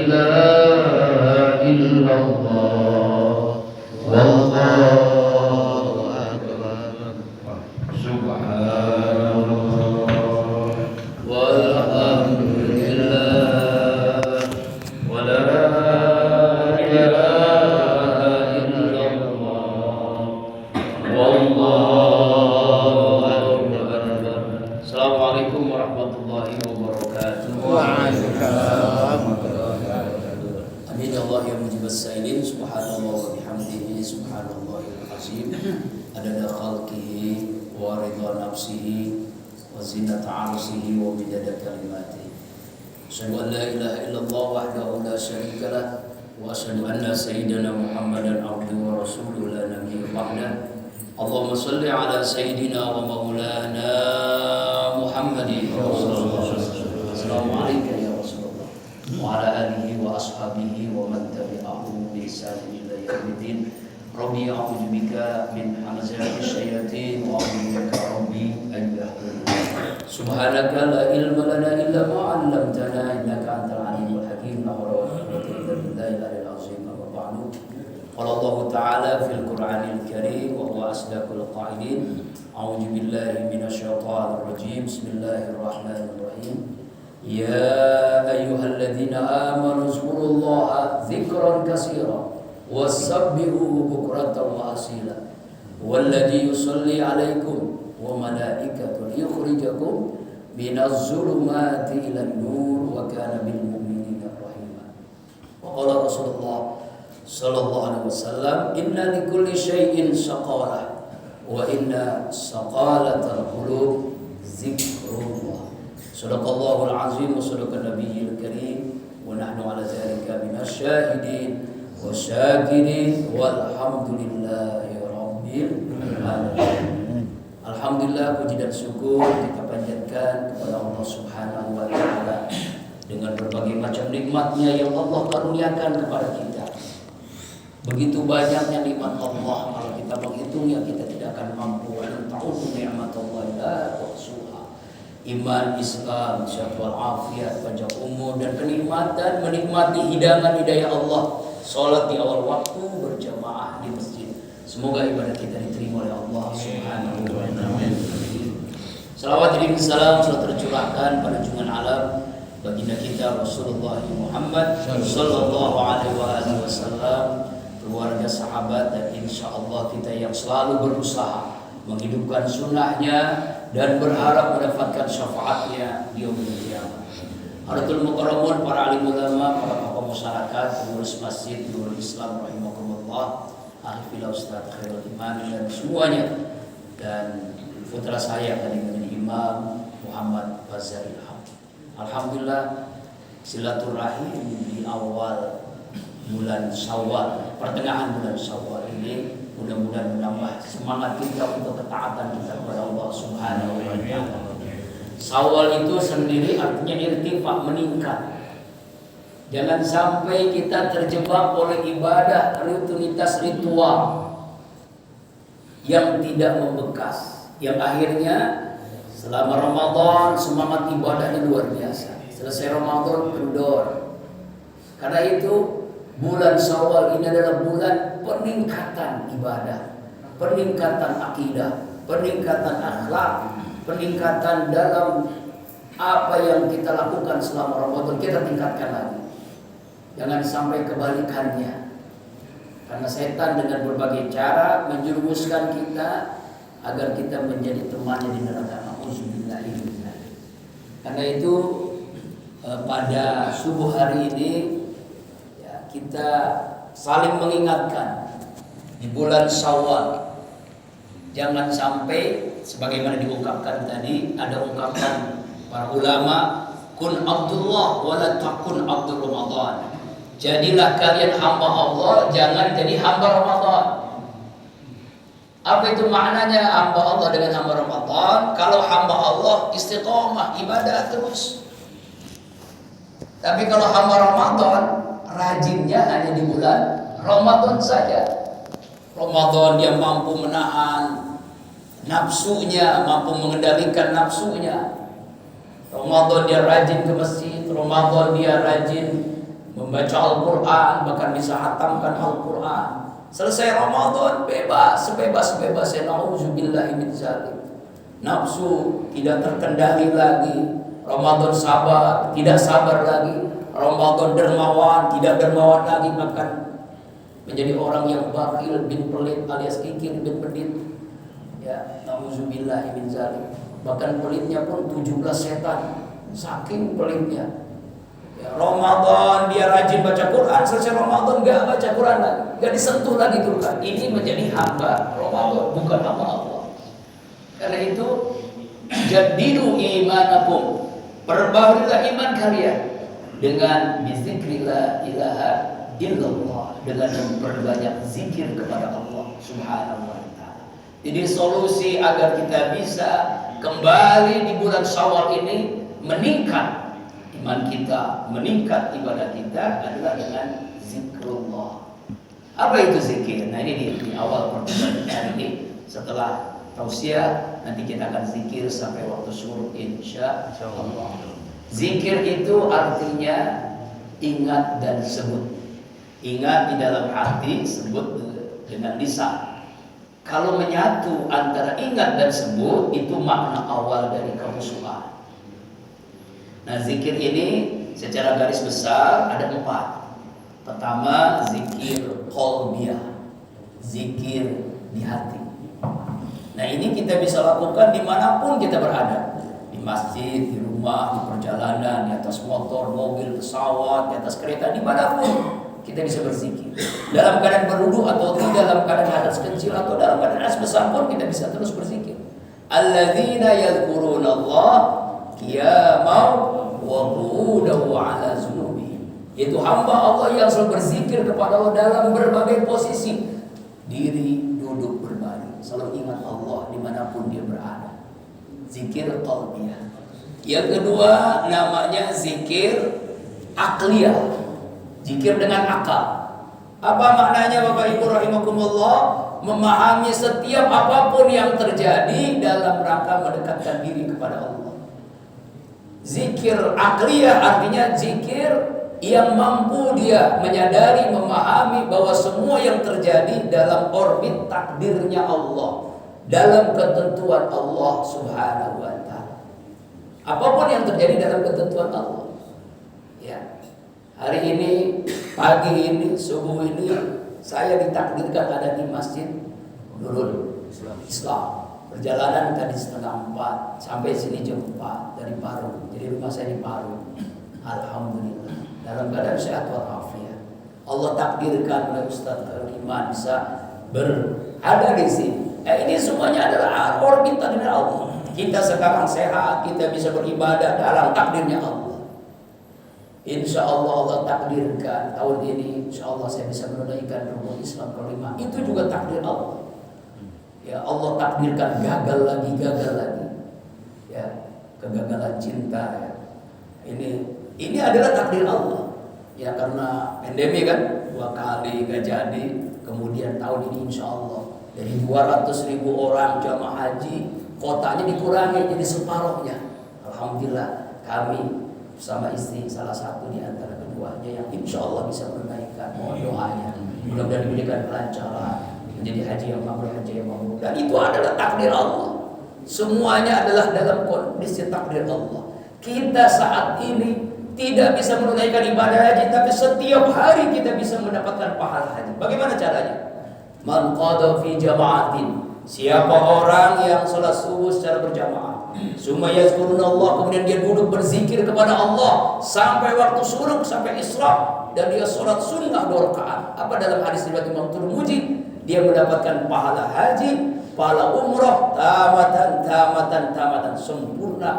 ilaha illallah wallahu akbar subhanallah walhamdulillah wala ilaha illallah wallahu akbar. Assalamualaikum warahmatullahi wabarakatuh. Waalaikumsalam. Amin ya Allah ya mujibas sa'ilin. Subhanallah wa bihamdihi subhanallahil azim. Adada khalqihi wa ridha nafsihi wa zinata arsihi wa midada kalimatihi. Asyhadu an la ilaha illallah wahdahu la syarika lah wa asyhadu anna sayyidina Muhammadan abduhu wa rasuluhu la nabiyya ba'dah. Allahumma shalli ala sayyidina wa maulana Muhammadin Rasulullah. Assalamualaikum ya Rasulullah wa ala alihi wa ashabihi wa man tabi'ahum bi ihsan ila yaumiddin. Rabbi a'udzu bika min hamazati syayatin wa a'udzu bika rabbi an yahdurun. Subhanaka la ilma lana illa ma 'allamtana innaka antal alimul hakim. La hawla wa la quwwata illa billahi al-'aliyyil 'azim. Amma ba'du. Qala Allah Ta'ala fil Qur'anil Karim wa huwa asdaqul qa'ilin. A'udzu billahi minasyaitonir rajim. Bismillahirrahmanirrahim. Ya ayyuhalladzina amanu zkurullaha dzikran katsiran wasabbihuhu bukratan wa asila. Walladzi yusalli 'alaikum wa malaikatuhu yukhrijukum minaz zulumati ilan nur wa kana bil mu'minina rahima. Wa qala Rasulullah sallallahu alaihi wasallam, inna likulli syai'in saqalah wa inna saqalatal qulub zikrullah. Sadaqallahul azim wa sadaqan nabiyil karim wa nahnu ala dzalika minasyahidin wasyakirin walhamdulillahi rabbil alamin. Alhamdulillah, puji dan syukur kita panjatkan kepada Allah Subhanahu wa taala dengan berbagai macam nikmat-Nya yang Allah karuniakan kepada kita. Begitu banyaknya nikmat Allah, kalau kita menghitungnya kita tidak akan mampu. Ta'udzu ni'matallahi la tuhsuha. Iman, Islam, sehat wal afiat, panjang umur dan kenikmatan menikmati hidangan hidayah Allah. Salat di awal waktu, berjamaah di masjid. Semoga ibadah kita diterima oleh Allah Subhanahu wa taala. Salawat dan salam selalu tercurahkan pada junjungan alam baginda kita Rasulullah Muhammad sallallahu alaihi wasallam, keluarga, sahabat, dan insya Allah kita yang selalu berusaha menghidupkan sunnahnya dan berharap mendapatkan syafaatnya di yaumil qiyamah. Hadirin mukarramun, para alim ulama, para tokoh masyarakat, pengurus masjid, Nurul Islam rahimakumullah, ahli filah Ustaz Khairul Iman dan semuanya, dan putra saya tadi menjadi Imam Muhammad Fazal Ilham. Alhamdulillah, silaturahim di awal bulan Syawal, pertengahan bulan Syawal ini mudah-mudahan menambah semangat kita untuk ketaatan kita kepada Allah Subhanahu wa taala. Syawal itu sendiri artinya irtifa, meningkat. Jangan sampai kita terjebak oleh ibadah rutinitas ritual yang tidak membekas, yang akhirnya selama Ramadan semangat ibadahnya luar biasa, selesai Ramadan kendor. Karena itu bulan Syawal ini adalah bulan peningkatan ibadah, peningkatan akidah, peningkatan akhlak, peningkatan dalam apa yang kita lakukan selama Ramadan, kita tingkatkan lagi. Jangan sampai kebalikannya. Karena setan dengan berbagai cara menjerumuskan kita agar kita menjadi temannya di neraka. Nauzubillah. Karena itu pada subuh hari ini kita saling mengingatkan di bulan Syawal, jangan sampai sebagaimana diungkapkan tadi, ada ungkapan para ulama, kun Abdullah wala takun Abdul Ramadan. Jadilah kalian hamba Allah, jangan jadi hamba Ramadan. Apa itu maknanya hamba Allah dengan hamba Ramadan? Kalau hamba Allah istiqomah ibadah terus. Tapi kalau hamba Ramadan rajinnya hanya di bulan Ramadan saja. Ramadan dia mampu menahan nafsunya, mampu mengendalikan nafsunya. Ramadan dia rajin ke masjid, Ramadan dia rajin membaca Al-Quran, bahkan bisa hatamkan Al-Quran. Selesai Ramadan bebas, sebebas-bebasnya. Nauzubillahi min dzalik. Nafsu tidak terkendali lagi. Ramadan sabar, tidak sabar lagi. Ramadan dermawan, tidak dermawan lagi. Bahkan menjadi orang yang bakhil bin pelit alias kikir bin pedit. Ya, nauzubillahi min dzalik. Bahkan pelitnya pun 17 setan. Saking pelitnya. Ya, Ramadan dia rajin baca Quran, selesai Ramadan gak baca Quran lagi, gak disentuh lagi Quran. Ini menjadi hamba Ramadan, bukan hamba Allah. Karena itu jadidu imanakum, perbaharilah iman kalian dengan bizikri la ilaha illallah, dengan memperbanyak zikir kepada Allah Subhanahu wa taala. Jadi solusi agar kita bisa kembali di bulan Syawal ini meningkat iman kita, meningkat ibadah kita adalah dengan zikrullah. Apa itu zikir? Nah ini di awal pertemuan hari ini. Setelah tausiah nanti kita akan zikir sampai waktu subuh insya Allah. Zikir itu artinya ingat dan sebut. Ingat di dalam hati, sebut dengan lisan. Kalau menyatu antara ingat dan sebut, itu makna awal dari kehusuan. Nah zikir ini secara garis besar ada 4. Pertama zikir qalbiyah, zikir di hati. Nah ini kita bisa lakukan dimanapun kita berada, di masjid, di rumah, di perjalanan, di atas motor, mobil, pesawat, di atas kereta, dimanapun kita bisa berzikir. Dalam keadaan berwudu atau tidak, dalam keadaan hadas kecil atau dalam keadaan hadas besar pun kita bisa terus berzikir. Alladzina yadhkuruna Allah qiyaman wa qu'udan wa 'ala junubihim. Itu hamba Allah yang selalu berzikir kepada Allah dalam berbagai posisi, diri, duduk, berbaring, selalu ingat Allah dimanapun dia berada. Zikir qalbiyah. Yang kedua namanya zikir akliyah, zikir dengan akal. Apa maknanya Bapak Ibu rahimakumullah? Memahami setiap apapun yang terjadi dalam rangka mendekatkan diri kepada Allah. Zikir akliyah artinya zikir yang mampu dia menyadari, memahami bahwa semua yang terjadi dalam orbit takdirnya Allah, dalam ketentuan Allah Subhanahu wa taala. Apapun yang terjadi dalam ketentuan Allah. Ya. Hari ini, pagi ini, subuh ini saya ditakdirkan ada di Masjid Nurul Islam. Perjalanan tadi 3:30 sampai sini jam 4 dari Parung. Jadi rumah saya di Parung. Alhamdulillah dalam keadaan sehat walafiat. Allah takdirkan oleh Ustaz Iman bisa berada di sini. Ini semuanya adalah orbit takdir Allah. Kita sekarang sehat, kita bisa beribadah dalam takdirnya Allah. Insya Allah Allah takdirkan tahun ini, insya Allah saya bisa menunaikan rukun Islam kelima. Itu juga takdir Allah. Ya Allah takdirkan gagal lagi. Ya, kegagalan cinta ya. Ini adalah takdir Allah. Ya karena pandemi kan 2 kali gak jadi. Kemudian tahun ini insya Allah dari 200.000 orang jamaah haji, kotanya dikurangi jadi separuhnya. Alhamdulillah kami bersama istri salah satu di antara keduanya yang insya Allah bisa menunaikan. Mohon doanya. Mudah-mudahan diberikan kelancaran. Menjadi haji yang mabrur, haji yang mabrur. Dan itu adalah takdir Allah. Semuanya adalah dalam kondisi takdir Allah. Kita saat ini tidak bisa menunaikan ibadah haji, tapi setiap hari kita bisa mendapatkan pahala haji. Bagaimana caranya? Man qada fi jama'atin. Siapa orang yang salat subuh secara berjamaah, summa yazkurunallah, kemudian dia duduk berzikir kepada Allah sampai waktu syuruk, sampai isra, dan dia salat sunnah 2 rakaat. Apa dalam hadis riwayat Imam Tirmidzi? Dia mendapatkan pahala haji, pahala umrah, tamatan, sempurna.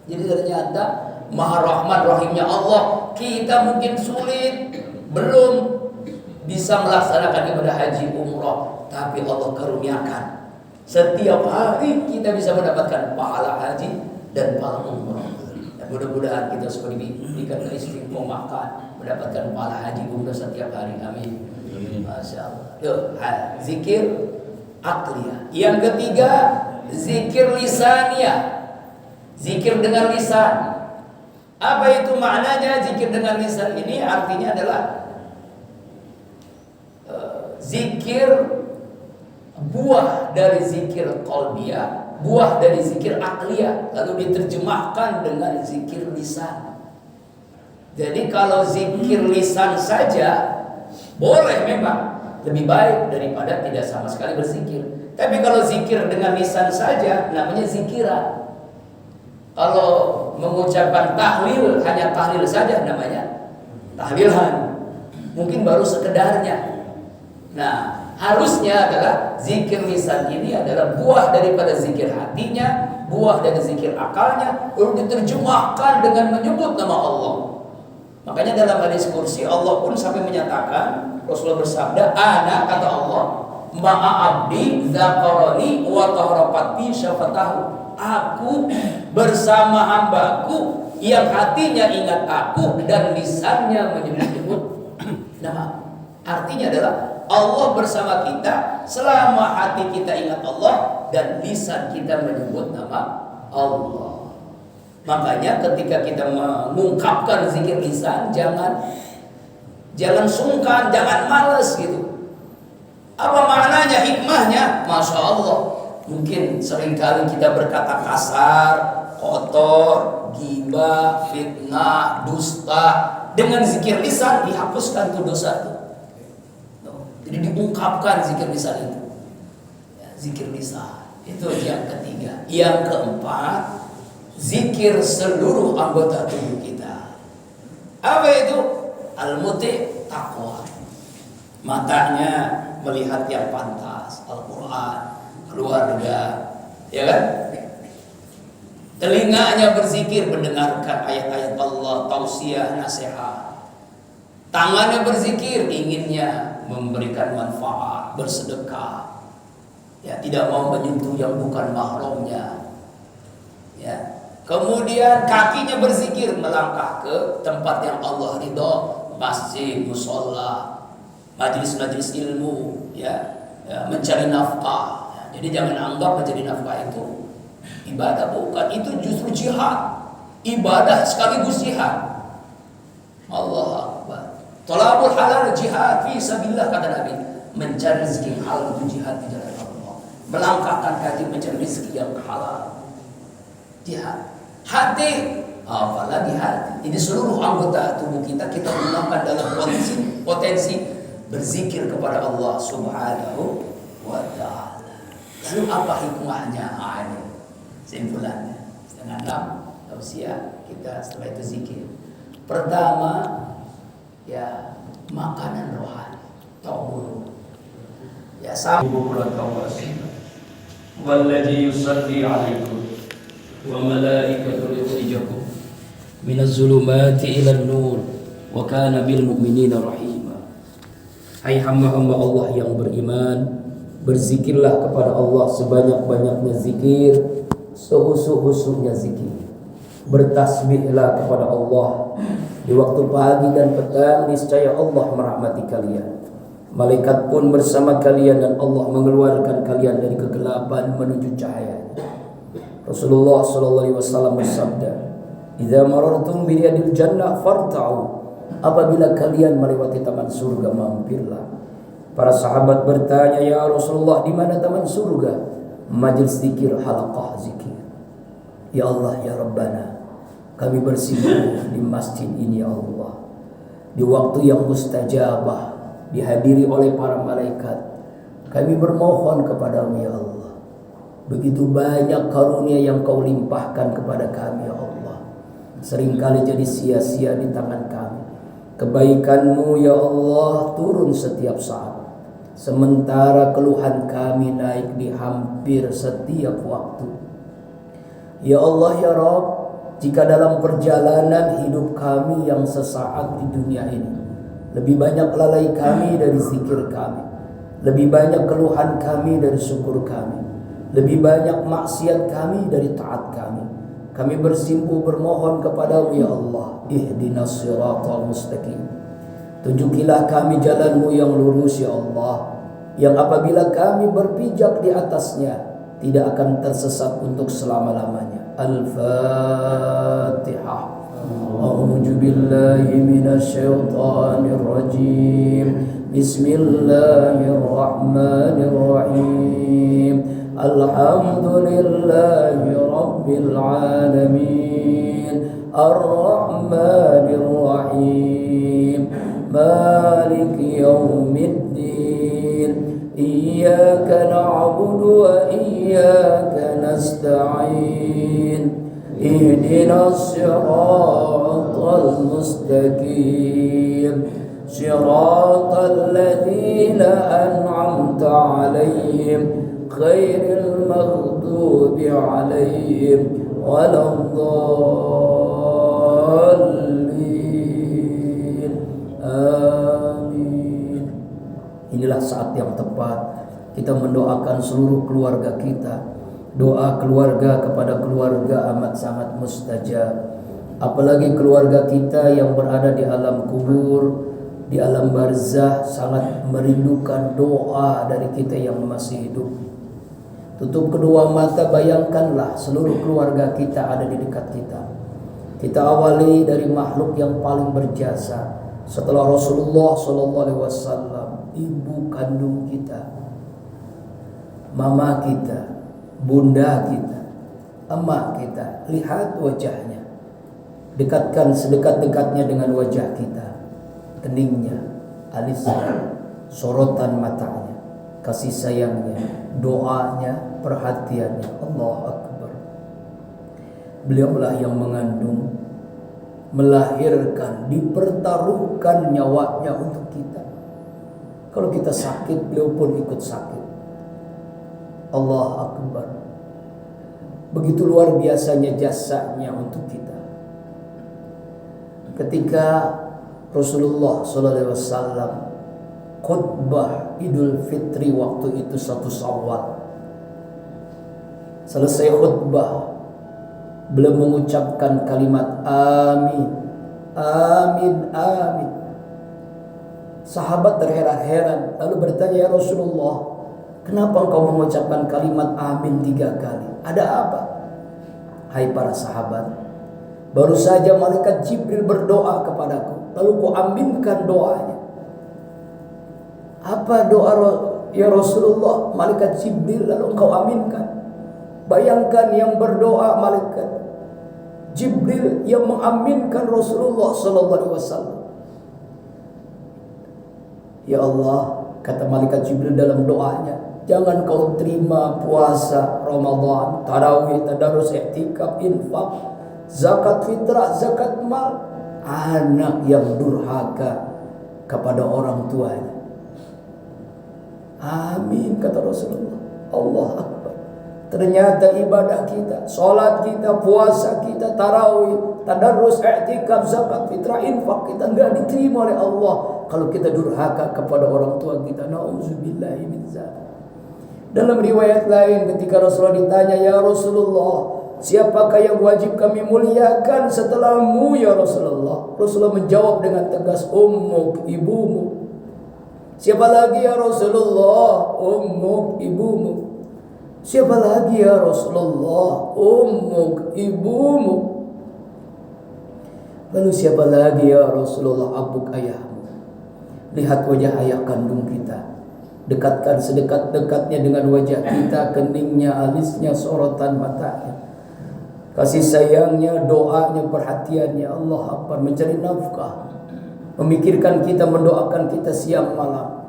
Jadi ternyata Maha Rahman Rahimnya Allah, kita mungkin sulit, belum bisa melaksanakan ibadah haji umrah, tapi Allah karuniakan. Setiap hari kita bisa mendapatkan pahala haji dan pahala umrah. Dan mudah-mudahan kita semua diberikan keistiqomahkan mendapatkan pahala haji umrah setiap hari. Amin. Masya Allah. Zikir akliyah. Yang ketiga zikir lisaniyah, zikir dengan lisan. Apa itu maknanya zikir dengan lisan ini? Artinya adalah zikir, buah dari zikir qalbiyah, buah dari zikir akliyah, lalu diterjemahkan dengan zikir lisan. Jadi kalau zikir lisan saja boleh memang, lebih baik daripada tidak sama sekali berzikir. Tapi kalau zikir dengan lisan saja namanya zikiran. Kalau mengucapkan tahlil, hanya tahlil saja namanya tahlilan. Mungkin baru sekedarnya. Nah, harusnya adalah zikir lisan ini adalah buah daripada zikir hatinya, buah dari zikir akalnya, lalu diterjemahkan dengan menyebut nama Allah. Makanya dalam hadis kursi Allah pun sampai menyatakan, Rasulullah bersabda, ana, kata Allah, ma'a abdi dzakarani wa taharaqati syafatahu. Aku bersama hambaku yang hatinya ingat aku dan lisannya menyebut nama. Artinya adalah Allah bersama kita selama hati kita ingat Allah dan lisan kita menyebut nama Allah. Makanya ketika kita mengungkapkan zikir lisan, jangan sungkan, jangan malas gitu. Apa maknanya, hikmahnya? Masya Allah. Mungkin seringkali kita berkata kasar, kotor, ghibah, fitnah, dusta. Dengan zikir lisan dihapuskan tuh dosa itu. Jadi diungkapkan zikir lisan itu. Ya, zikir lisan itu yang ketiga. Yang keempat, zikir seluruh anggota tubuh kita. Apa itu? Al-muti, takwa. Matanya melihat yang pantas, Al-Quran, keluarga, ya kan? Telinganya berzikir, mendengarkan ayat-ayat Allah, tausiah, nasihat. Tangannya berzikir, inginnya memberikan manfaat, bersedekah. Ya, tidak mau menyentuh yang bukan mahramnya. Ya. Kemudian kakinya berzikir, melangkah ke tempat yang Allah ridho, masjid, musholla, majlis-majlis ilmu, ya, mencari nafkah. Jadi jangan anggap mencari nafkah itu ibadah, bukan. Itu justru jihad, ibadah sekaligus jihad. Allah Akbar. Thalabul halal jihad fi sabilillah, kata Nabi. Mencari rezeki halal itu jihad di jalan Allah. Melangkahkan kaki mencari rezeki yang halal, jihad. Hati, apalagi hati. Jadi seluruh anggota tubuh kita gunakan dalam potensi berzikir kepada Allah Subhanahu wa ta'ala. Lalu apa hikmahnya? Ini simpulannya. 5:30 tausiah kita setelah itu zikir. Pertama, ya, makanan rohani. Tahu ya, والذي يصلي عليكم وملائكته يخرجكم من الظلمات إلى النور وكان بالمؤمنين رحيما. Hai hamba-hamba Allah yang beriman, berzikirlah kepada Allah sebanyak-banyaknya zikir, sehusu-husunya zikir. Bertasbihlah kepada Allah di waktu pagi dan petang, niscaya Allah merahmati kalian. Malaikat pun bersama kalian dan Allah mengeluarkan kalian dari kegelapan menuju cahaya. Rasulullah SAW bersabda, "Idza marartum bi riyadil jannah farta'u." Apabila kalian melewati taman surga, mampirlah. Para sahabat bertanya, "Ya Rasulullah, di mana taman surga?" Majelis zikir, halaqah zikir. Ya Allah, ya Rabbana, kami bersinggungan di masjid ini ya Allah, di waktu yang mustajabah, dihadiri oleh para malaikat. Kami bermohon kepadamu ya Allah. Begitu banyak karunia yang kau limpahkan kepada kami ya Allah, seringkali jadi sia-sia di tangan kami. Kebaikan-Mu ya Allah turun setiap saat, sementara keluhan kami naik di hampir setiap waktu. Ya Allah ya Rabb, jika dalam perjalanan hidup kami yang sesaat di dunia ini lebih banyak lalai kami dari zikir kami, lebih banyak keluhan kami dari syukur kami, lebih banyak maksiat kami dari taat kami, kami bersimpuh bermohon kepadamu ya Allah, ihdinas siratal mustaqim. Tunjukilah kami jalan-Mu yang lurus ya Allah, yang apabila kami berpijak di atasnya tidak akan tersesat untuk selama-lamanya. Al-Fatihah. أعوذ بالله من الشيطان الرجيم بسم الله الرحمن الرحيم الحمد لله رب العالمين الرحمن الرحيم مالك يوم الدين إياك نعبد وإياك نستعين اهدنا الصراط المستقيم صراط الذين أنعمت عليهم غير المغضوب عليهم ولا الضالين آمين. Inilah saat yang tepat kita mendoakan seluruh keluarga kita. Doa keluarga kepada keluarga amat sangat mustajab. Apalagi keluarga kita yang berada di alam kubur, di alam barzah, sangat merindukan doa dari kita yang masih hidup. Tutup kedua mata, bayangkanlah seluruh keluarga kita ada di dekat kita. Kita awali dari makhluk yang paling berjasa setelah Rasulullah SAW, ibu kandung kita, mama kita, bunda kita, emak kita. Lihat wajahnya, dekatkan sedekat-dekatnya dengan wajah kita, keningnya, alisnya, sorotan matanya, kasih sayangnya, doanya, perhatiannya. Allah Akbar. Beliaulah yang mengandung, melahirkan, dipertaruhkan nyawanya untuk kita. Kalau kita sakit, beliau pun ikut sakit. Allah Akbar. Begitu luar biasanya jasanya untuk kita. Ketika Rasulullah SAW khutbah Idul Fitri waktu itu 1 Syawal, selesai khutbah beliau mengucapkan kalimat amin, amin, amin. Sahabat terheran-heran lalu bertanya, ya Rasulullah, kenapa engkau mengucapkan kalimat amin 3 kali? Ada apa? Hai para sahabat, baru saja malaikat Jibril berdoa kepadaku, lalu ku aminkan doanya. Apa doa ya Rasulullah? Malaikat Jibril lalu engkau aminkan. Bayangkan yang berdoa malaikat Jibril yang mengaminkan Rasulullah SAW. Ya Allah, kata malaikat Jibril dalam doanya, jangan kau terima puasa Ramadan, tarawih, tadarus, i'tikaf, infak, zakat fitrah, zakat mal, anak yang durhaka kepada orang tuanya. Amin, kata Rasulullah. Allah Akbar. Ternyata ibadah kita, sholat kita, puasa kita, tarawih, tadarus, i'tikaf, zakat fitrah, infak kita enggak diterima oleh Allah kalau kita durhaka kepada orang tua kita. Nauzubillahi min dzalik. Dalam riwayat lain ketika Rasulullah ditanya, ya Rasulullah, siapakah yang wajib kami muliakan setelahmu ya Rasulullah? Rasulullah menjawab dengan tegas, ummuk, ibumu. Siapa lagi ya Rasulullah? Ummuk, ibumu. Siapa lagi ya Rasulullah? Ummuk, ibumu. Lalu siapa lagi ya Rasulullah? Abuk, ayahmu. Lihat wajah ayah kandung kita, dekatkan sedekat-dekatnya dengan wajah kita, keningnya, alisnya, sorotan matanya, kasih sayangnya, doanya, perhatiannya. Allah Akbar. Mencari nafkah, memikirkan kita, mendoakan kita siang malam.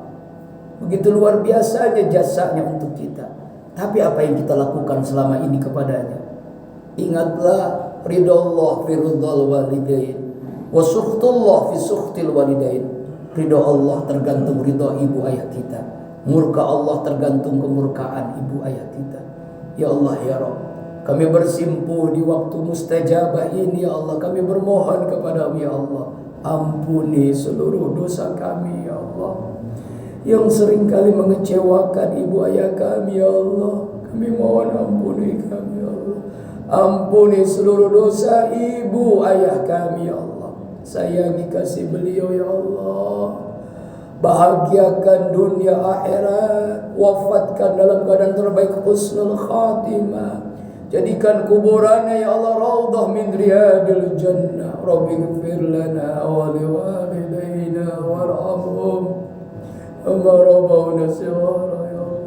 Begitu luar biasanya jasanya untuk kita. Tapi apa yang kita lakukan selama ini kepadanya? Ingatlah, ridha Allah fi ridhal walidain, wa sukhtullah fi sukhtil walidain. Ridha Allah tergantung ridha ibu ayah kita, murka Allah tergantung kemurkaan ibu ayah kita. Ya Allah ya Rabb, kami bersimpuh di waktu mustajabah ini ya Allah. Kami bermohon kepadamu ya Allah, ampuni seluruh dosa kami ya Allah, yang seringkali mengecewakan ibu ayah kami ya Allah. Kami mohon ampuni kami ya Allah. Ampuni seluruh dosa ibu ayah kami ya Allah. Sayangi kasih beliau ya Allah. Bahagiakan dunia akhirat, wafatkan dalam keadaan terbaik, husnul khatimah. Jadikan kuburannya ya Allah raudhah min riyadil jannah. Rabbi ighfir lana wa liwalidayna warhamhum kama rabbawna shighara ya Allah.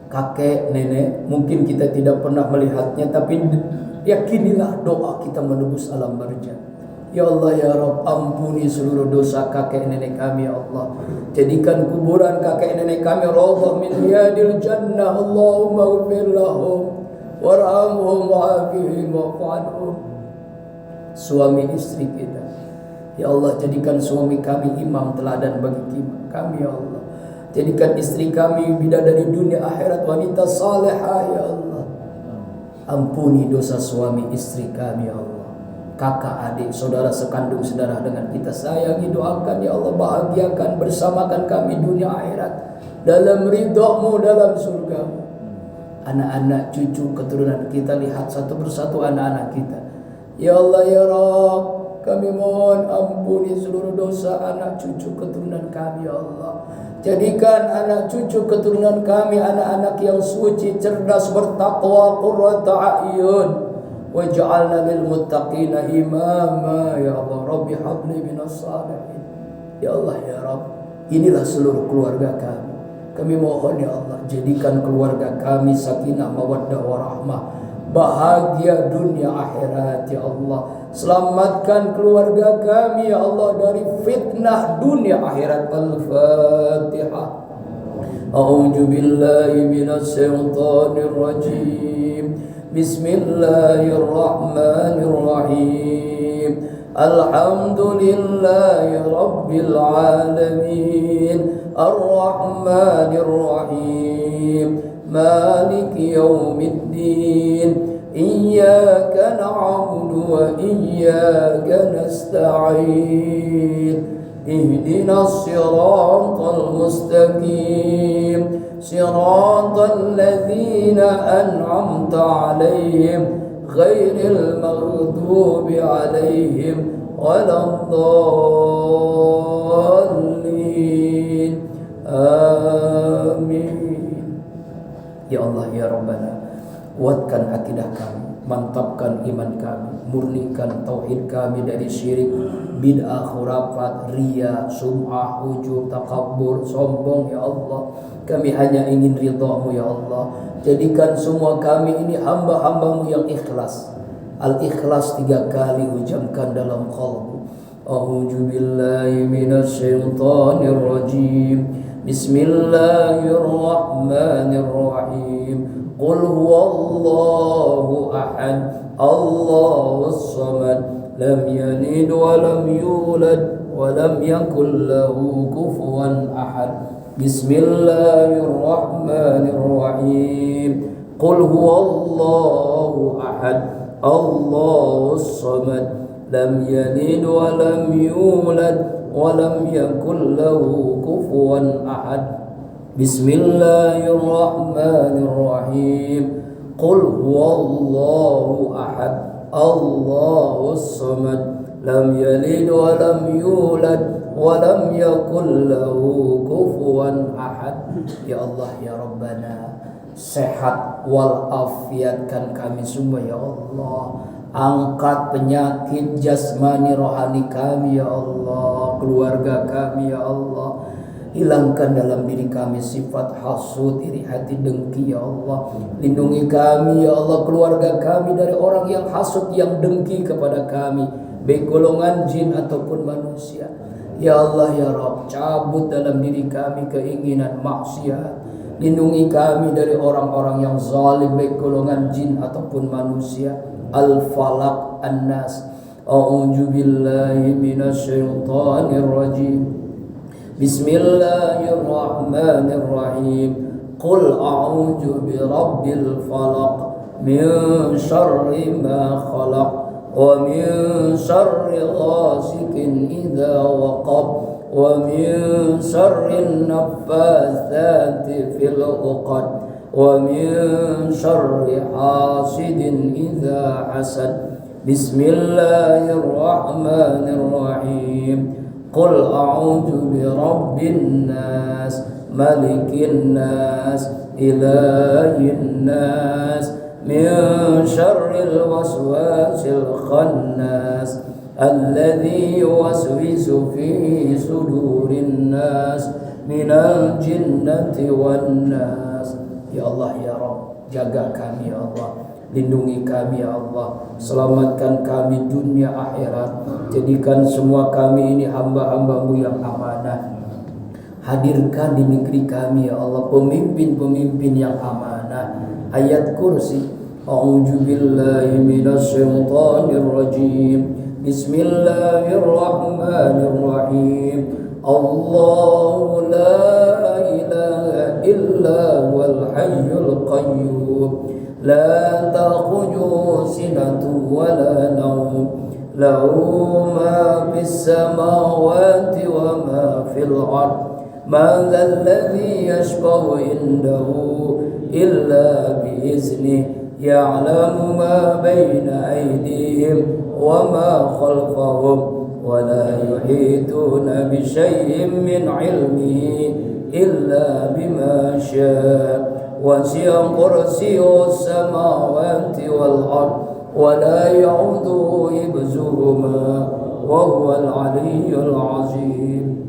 Kakek, nenek, mungkin kita tidak pernah melihatnya, tapi yakinilah doa kita menembus alam barzah. Ya Allah ya Rabb, ampuni seluruh dosa kakek nenek kami ya Allah. Jadikan kuburan kakek nenek kami raudhah min riyadil jannah. Allahumma ighfir lahum warhamhum wa'afihim wa'fu anhum. Suami istri kita ya Allah, jadikan suami kami imam teladan bagi kami ya Allah. Jadikan istri kami bidadari dunia akhirat, wanita salehah ya Allah. Ampuni dosa suami istri kami ya Allah. Kakak, adik, saudara sekandung, saudara dengan kita sayangi, doakan ya Allah, bahagiakan, bersamakan kami dunia akhirat dalam ridha-Mu, dalam surga-Mu. Anak-anak, cucu, keturunan kita, lihat satu persatu anak-anak kita. Ya Allah ya Rabb, kami mohon ampuni seluruh dosa anak cucu keturunan kami ya Allah. Jadikan anak cucu keturunan kami anak-anak yang suci, cerdas, bertakwa, qurrata a'yun. Waj'alna lil muttaqina imama ya Allah. Rabbi habli minas salihin. Ya Allah ya Rabb, inilah seluruh keluarga kami. Kami mohon ya Allah, jadikan keluarga kami sakinah mawaddah warahmah, bahagia dunia akhirat ya Allah. Selamatkan keluarga kami ya Allah dari fitnah dunia akhirat. Al-Fatihah. A'udzu billahi minasy syaithanir rajim. Bismillahirrahmanirrahim. Alhamdulillahi rabbil alamin. Ar-Rahmanir Rahim. Maliki yaumiddin. Iyyaka na'budu wa iyyaka nasta'in. Ihdinas siratal mustaqim. Siratal ladzina an'amta 'alaihim ghairil maghdubi 'alaihim waladdallin. Amin. Ya Allah ya Rabbana, kuatkan akidah kami, mantapkan iman kami, murnikan tauhid kami dari syirik, bid'ah, khurafat, riya, sum'ah, ujub, takabbur, sombong ya Allah. Kami hanya ingin ridha-Mu ya Allah. Jadikan semua kami ini hamba-hamba-Mu yang ikhlas. Al-ikhlas 3 kali hujamkan dalam qalbu. A'udzu billahi minasy syaithanir rajim. Bismillahirrahmanirrahim. Qul huwallahu ahad, Allahus samad, lam yalid wa lam yulad wa lam yakul lahu kufuwan ahad. Bismillahirrahmanirrahim. Qul huwallahu ahad, Allahus samad, lam yalid wa lam yulad wa lam yakul lahu kufuwan ahad. Bismillahirrahmanirrahim. Qul huwallahu ahad, Allahus samad, lam yalid wa lam yulad wa lam yakul lahu kufuwan ahad. Ya Allah ya Rabbana, sehat walafiatkan kami semua ya Allah. Angkat penyakit jasmani rohani kami ya Allah, keluarga kami ya Allah. Hilangkan dalam diri kami sifat hasud, iri hati, dengki ya Allah. Lindungi kami ya Allah, keluarga kami dari orang yang hasud, yang dengki kepada kami, baik golongan jin ataupun manusia. Ya Allah ya Rabb, cabut dalam diri kami keinginan maksiat. Lindungi kami dari orang-orang yang zalim, baik golongan jin ataupun manusia. Al-Falaq, An-Nas. A'udzu billahi minasy syaithanir rajim. Bismillahirrahmanirrahim. Qul a'udzu birabbil falaq min syarri ma khalaq wa min syarri ghasikin idza waqab wa min syarri naffatsati fil 'uqad wa min syarri hasidin idza hasad. Bismillahirrahmanirrahim. Qul a'udzu birabbin nas malikin nas, ilahin nas, min syarril waswasil khannas, alladzi yuwaswisu fi sudurin nas, minal jinnati wan nas. Ya Allah ya Rabb, jaga kami ya Allah, lindungi kami ya Allah, selamatkan kami dunia akhirat, jadikan semua kami ini hamba-hambamu yang amanah. Hadirkan di negeri kami ya Allah pemimpin-pemimpin yang amanah. Ayat kursi, a'udzu billahi minasyaitonir rajim, bismillahirrahmanirrahim, Allahu la ilaha illa huwal hayyul qayyum, la ta'khudhuhu sinatun wa la nawm, lahu ma fis samawati wa ma fil ardh, ma dzal ladzi yashfa'u indahu illa bi iznihi, ya'lamu ma baina aydihim wa ma khalfahum, wa la yuhituna bi syai'in min 'ilmihi illa bima syaa', wasi'a kursiyyuhu as-samawati wal ardh, wa la ya'uduhu hifdzuhuma wa huwal 'aliyyul 'azim.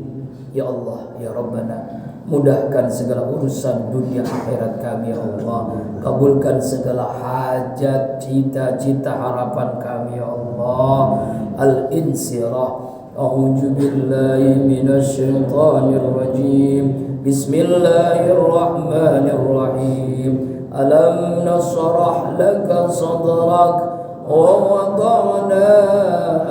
Ya Allah, ya Rabbana, mudahkan segala urusan dunia akhirat kami ya Allah, kabulkan segala hajat, cita-cita, harapan kami ya Allah. Al-Insirah, a'udzu billahi minasyaitonir rajim, bismillahirrahmanirrahim, alam nashrah laka sadrak wa wada'na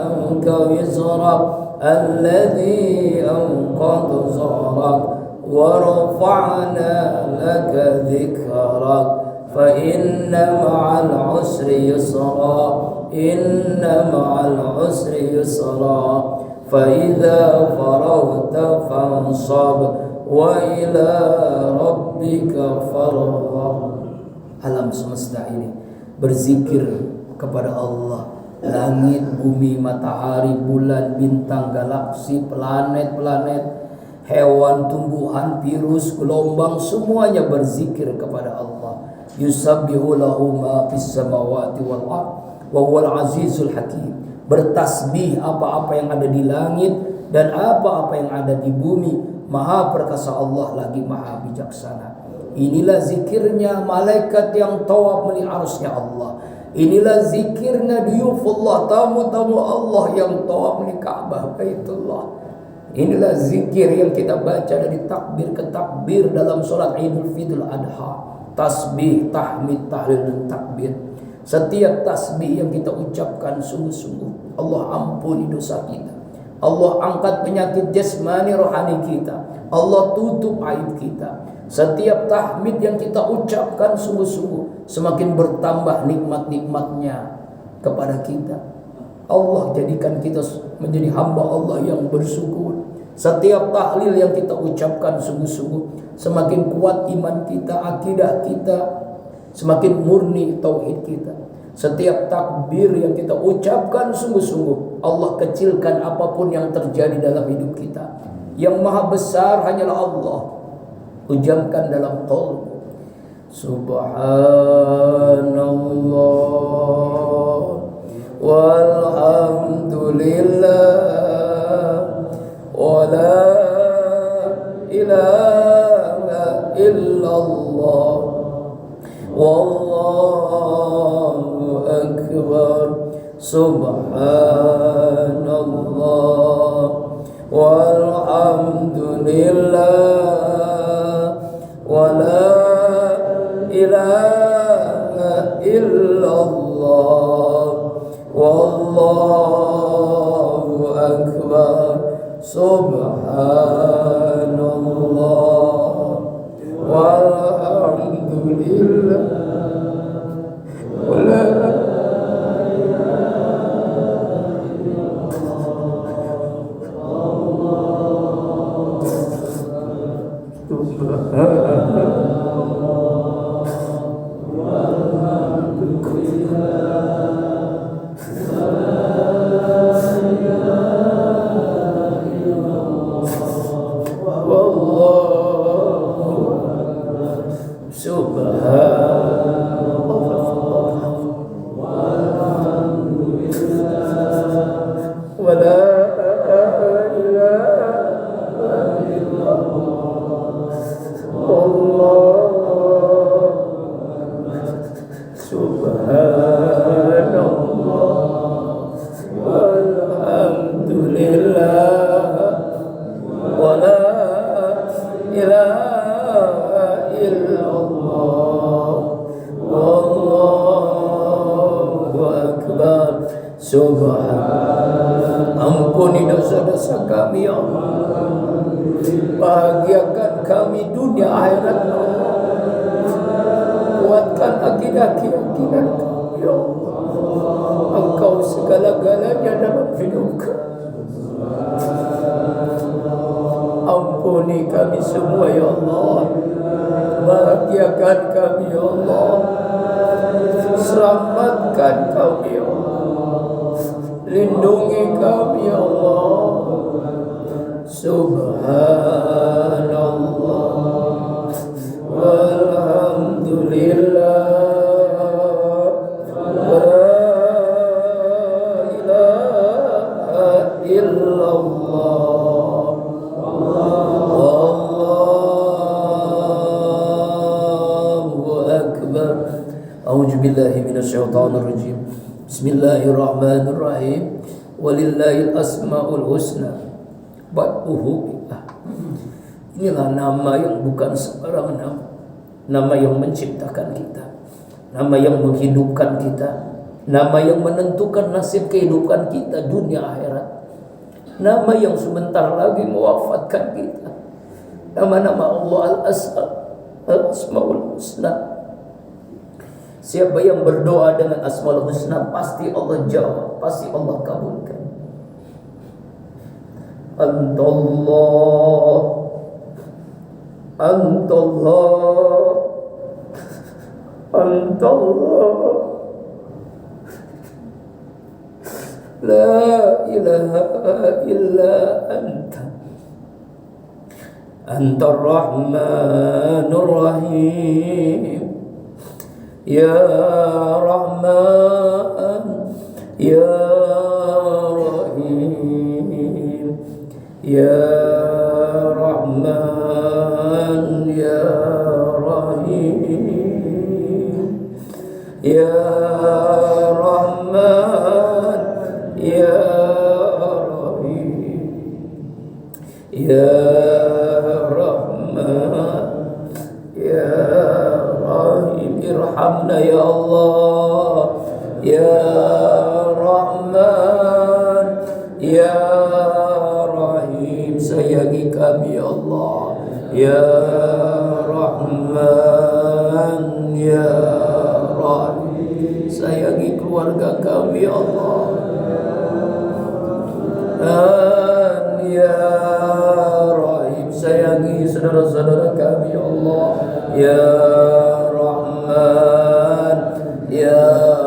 anka wizrak alladhi anqadha zahrak wa rafa'na laka dhikrak, fa inna ma'al usri yusra, inna ma'al usri yusra, fa idza faraghta fansab wa ila rabbika farghab. Alam semesta ini berzikir kepada Allah. Langit, bumi, matahari, bulan, bintang, galaksi, planet-planet, hewan, tumbuhan, virus, gelombang, semuanya berzikir kepada Allah. Yusabbihu lahu ma fis samawati wal ardh wa huwal azizul hakim. Bertasbih apa-apa yang ada di langit dan apa-apa yang ada di bumi. Maha perkasa Allah lagi maha bijaksana. Inilah zikirnya malaikat yang tawaf melihat arusnya Allah. Inilah zikirnya diyufullah, tamu-tamu Allah yang tawaf di Ka'bah Baitullah. Inilah zikir yang kita baca dari takbir ke takbir dalam sholat Idul Fitri Adha. Tasbih, tahmid, tahlil dan takbir. Setiap tasbih yang kita ucapkan sungguh-sungguh, Allah ampuni dosa kita, Allah angkat penyakit jasmani rohani kita, Allah tutup aib kita. Setiap tahmid yang kita ucapkan sungguh-sungguh, semakin bertambah nikmat-nikmatnya kepada kita. Allah jadikan kita menjadi hamba Allah yang bersyukur. Setiap tahlil yang kita ucapkan sungguh-sungguh, semakin kuat iman kita, akidah kita, semakin murni tauhid kita. Setiap takbir yang kita ucapkan sungguh-sungguh, Allah kecilkan apapun yang terjadi dalam hidup kita. Yang maha besar hanyalah Allah. Ucapkan dalam qalbu, Subhanallah walhamdulillah wa la ilaha illallah wallahu akbar. Subhanallah walhamdulillah wa la ilaha illallah wallahu akbar. Subhanallah walhamdulillah wa la Akbar. Subhan. Ampuni dosa-dosa kami ya Allah. Bahagiakan kami dunia akhirat ya Allah. Kuatkan akidah keyakinan kami ya Allah. Engkau segala-galanya dalam hidup kami. Ampuni kami semua ya Allah. Bahagiakan kami ya Allah. Selamatkan kami ya Allah. Lindungi kami ya Allah. Subhanallah walhamdulillah wa la ilaha illallah. Allahu akbar. A'udzu billahi minasyaitonir rajim. Bismillahirrahmanirrahim. Walillahil asmaul husna. Inilah nama yang bukan sembarang nama. Nama yang menciptakan kita, nama yang menghidupkan kita, nama yang menentukan nasib kehidupan kita dunia akhirat, nama yang sebentar lagi mewafatkan kita. Nama-nama Allah al-asmaul husna. Siapa yang berdoa dengan asmaul husna pasti Allah jawab, pasti Allah kabulkan. Antallah, Antallah, Antallah, la ilaha illa anta, Antar Rahmanur Rahim, Ya Rahman, Ya Rahim, Ya Rahman, Ya Rahim, Ya Rahman, Ya Rahim, Ya Rahman, Ya Rahim. Irhamna ya Allah, Ya Rahman, Ya Rahim. Sayangi kami ya Allah, Ya Rahman, Ya Rahim. Sayangi keluarga kami ya Allah, Ya Rahim. Sayangi saudara-saudara kami ya Allah, Ya Rahman, Ya Rahim.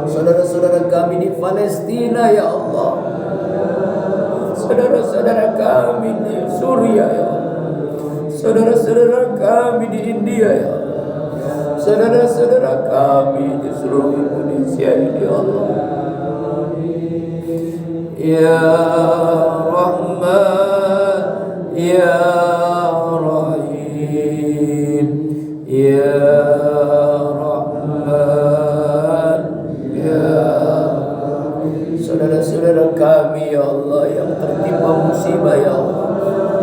Saudara-saudara kami di Palestina ya Allah, saudara-saudara kami di Suriah ya Allah, saudara-saudara kami di India ya Allah, saudara-saudara kami di seluruh Indonesia ini ya Allah, Ya Rahman, Ya Rahim, Ya Rahman, Ya Rahim. Saudara-saudara kami ya Allah yang tertimpa musibah ya Allah,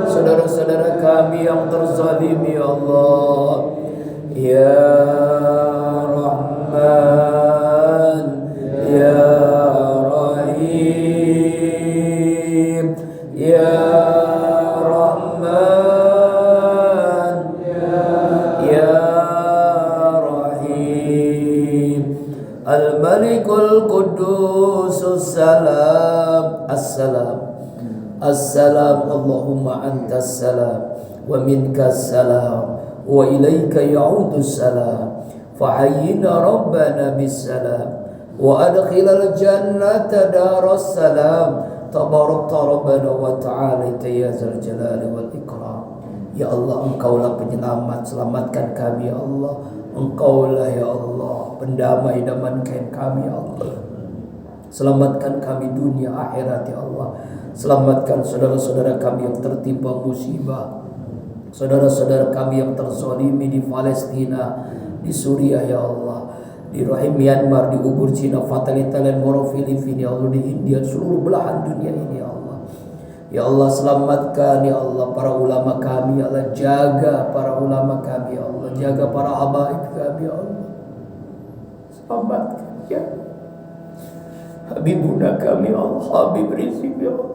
saudara-saudara kami yang terzalimi ya Allah, Ya Rahman, Ya Rahim, Ya Rahman, Ya Rahim. Al-Malikul Qudusus Salam. Assalam, Assalam. Allahumma antas salam wa minkas salam wa ilaika ya'udus salam. Fahayyina Rabbana bis salam wa adkhilal jannata daras salam. Tabarakta Rabbana wa ta'ala ya zal jalali wal ikram. Ya Allah, Engkaulah penyelamat, selamatkan kami ya Allah. Engkaulah ya Allah pendamai, damaikan kami ya Allah. Selamatkan kami dunia akhirat ya Allah. Selamatkan saudara-saudara kami yang tertimpa musibah, saudara-saudara kami yang terzalimi di Palestina, di Suriah ya Allah, di Rahim Myanmar, di Ubur Cina, Fatalita dan Moro Filipina ya Allah, di India, seluruh belahan dunia ini ya Allah. Ya Allah, selamatkan ya Allah para ulama kami ya Allah, jaga para ulama kami ya Allah, jaga para habaib kami ya Allah, selamatkan ya. Habibuna kami Allah, Habib Rizik ya Allah.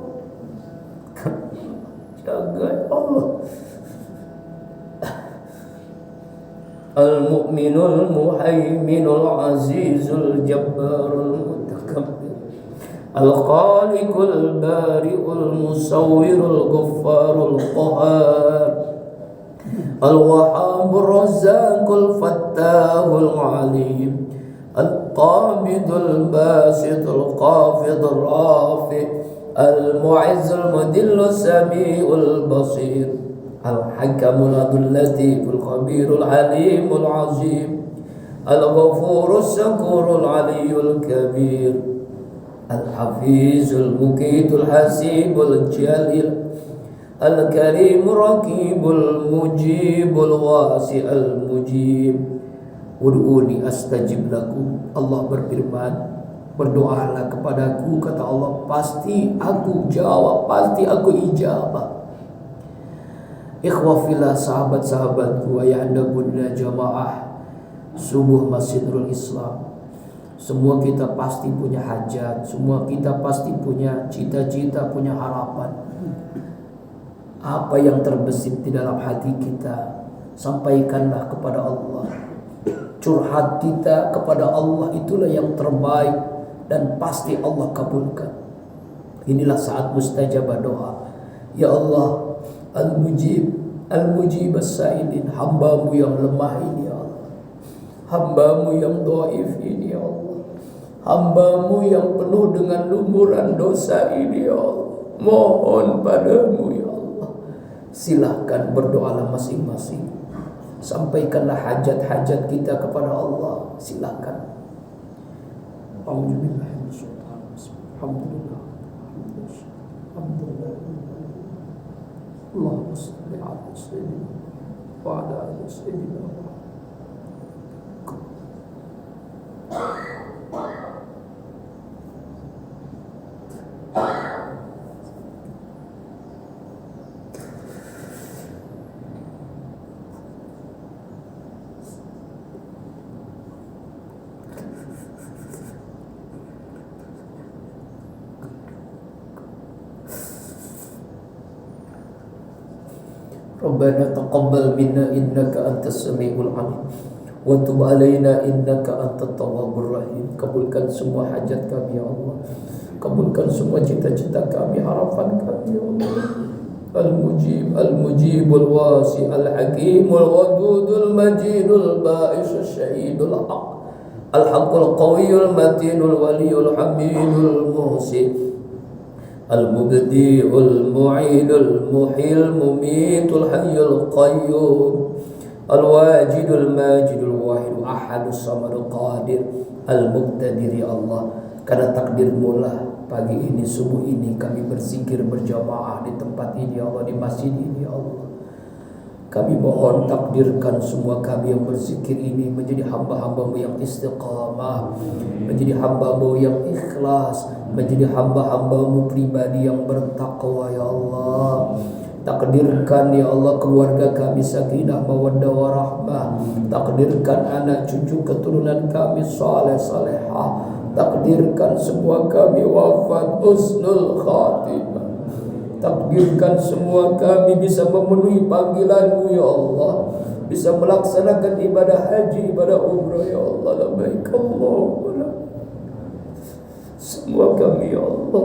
Jaga ya Allah. Al-Mu'minul Muhaiminul Azizul Jabbarul Mutakabbir Al-Khaliqul Bari'ul Musawwirul Ghaffarul Qahhar Al-Wahhabur Razzaqul Fattahul Alim Al-Qabidul Basitul Qafidul Rafi Al-Mu'izzul Mudillus Sami'ul Basir Al-Hakamul Adul Latiful Khabirul Alimul Azim Al-Ghafurus Syakurul Aliyul Kabir Al-Hafizul Muqitul Hasibul Jalil Al-Karimur Raqibul Mujibul Wasi'al Mujib. Ud'uni astajib lakum. Allah berfirman, berdoalah kepadaku, kata Allah, pasti aku jawab, pasti aku ijabah. Ikhwafillah, sahabat-sahabatku, ayahanda bunda jamaah subuh Masjid Nurul Islam, semua kita pasti punya hajat, semua kita pasti punya cita-cita, punya harapan. Apa yang terbesit di dalam hati kita, sampaikanlah kepada Allah. Curhat kita kepada Allah, itulah yang terbaik dan pasti Allah kabulkan. Inilah saat mustajabah doa. Ya Allah, Al-Mujib as-Sa'ilin, hambamu yang lemah ini ya Allah, hambamu yang dhaif ini ya Allah, hambamu yang penuh dengan lumuran dosa ini ya Allah, mohon padamu ya Allah. Silahkan berdoalah masing-masing, sampaikanlah hajat-hajat kita kepada Allah, silahkan. Alhamdulillah, alhamdulillah, alhamdulillah. Allahumma salli ala sayyidina wa ala ali sayyidina. Rabbana taqabbal minna innaka antas samiul alim wa tub alaina innaka antat tawwabur rahim. Kabulkan semua hajat kami ya Allah, kabulkan semua cita-cita kami, harapan kami ya Allah. Al-Mujib, Al-Mujibul Wasi, Al-Hakimul Wadudul Majidul Ba'isul Syahidul Haq, Al-Haqqul Qawiyul Matinul Waliyul Hamidul Muhsin, Al-Mubdi'ul Mu'idul Muhyil Mumitul Hayyul Qayyum, Al-Wajidul Majidul Wahidul Ahadus Samadul Qadir, Al-Muqtadir. Ya Allah, karena takdir-Mu lah pagi ini, subuh ini kami berzikir berjamaah di tempat ini ya Allah, di masjid ini ya Allah. Kami mohon takdirkan semua kami yang berzikir ini menjadi hamba-hamba-Mu yang istiqamah, menjadi hamba-Mu yang ikhlas, menjadi hamba-hamba-Mu pribadi yang bertakwa ya Allah. Takdirkan ya Allah keluarga kami sakinah mawaddah warahmah. Takdirkan anak cucu keturunan kami saleh salehah. Takdirkan semua kami wafat husnul khatimah. Takdirkan semua kami bisa memenuhi panggilan-Mu ya Allah, bisa melaksanakan ibadah haji, ibadah umrah ya Allah. Labbaik Allahumma. Semua kami ya Allah.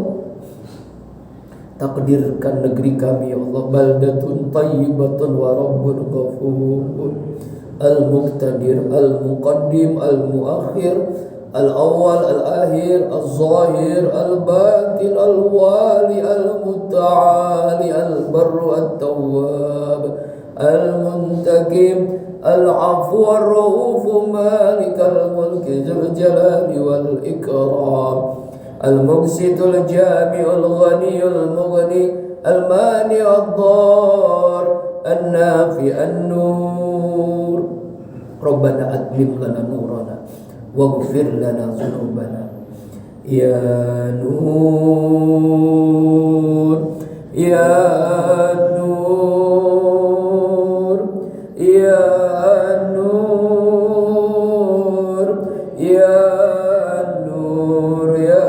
Takdirkan negeri kami ya Allah, baldatun tayyibatun wa rabbun ghafur. Al-Muqtadir, Al-Muqaddim, Al-Muakhir, Al-Awwal, Al-Akhir, Al-Zahir, Al-Batin, Al-Wali, Al-Muta'ali, Al-Barru, Al-Tawwab, Al-Muntaqim, Al-Afu, Al-Ra'ufu, Malik Al-Mulki, Dzul Jalali wal Ikram, Al-Muqsitul Jami'ul Ghaniyul Mughni, Al-Mani Ad-Dar, An-Nafi An-Nur. Rabbana atmim lana nurana waghfir lana dzunubana ya nur ya nur ya nur ya nur ya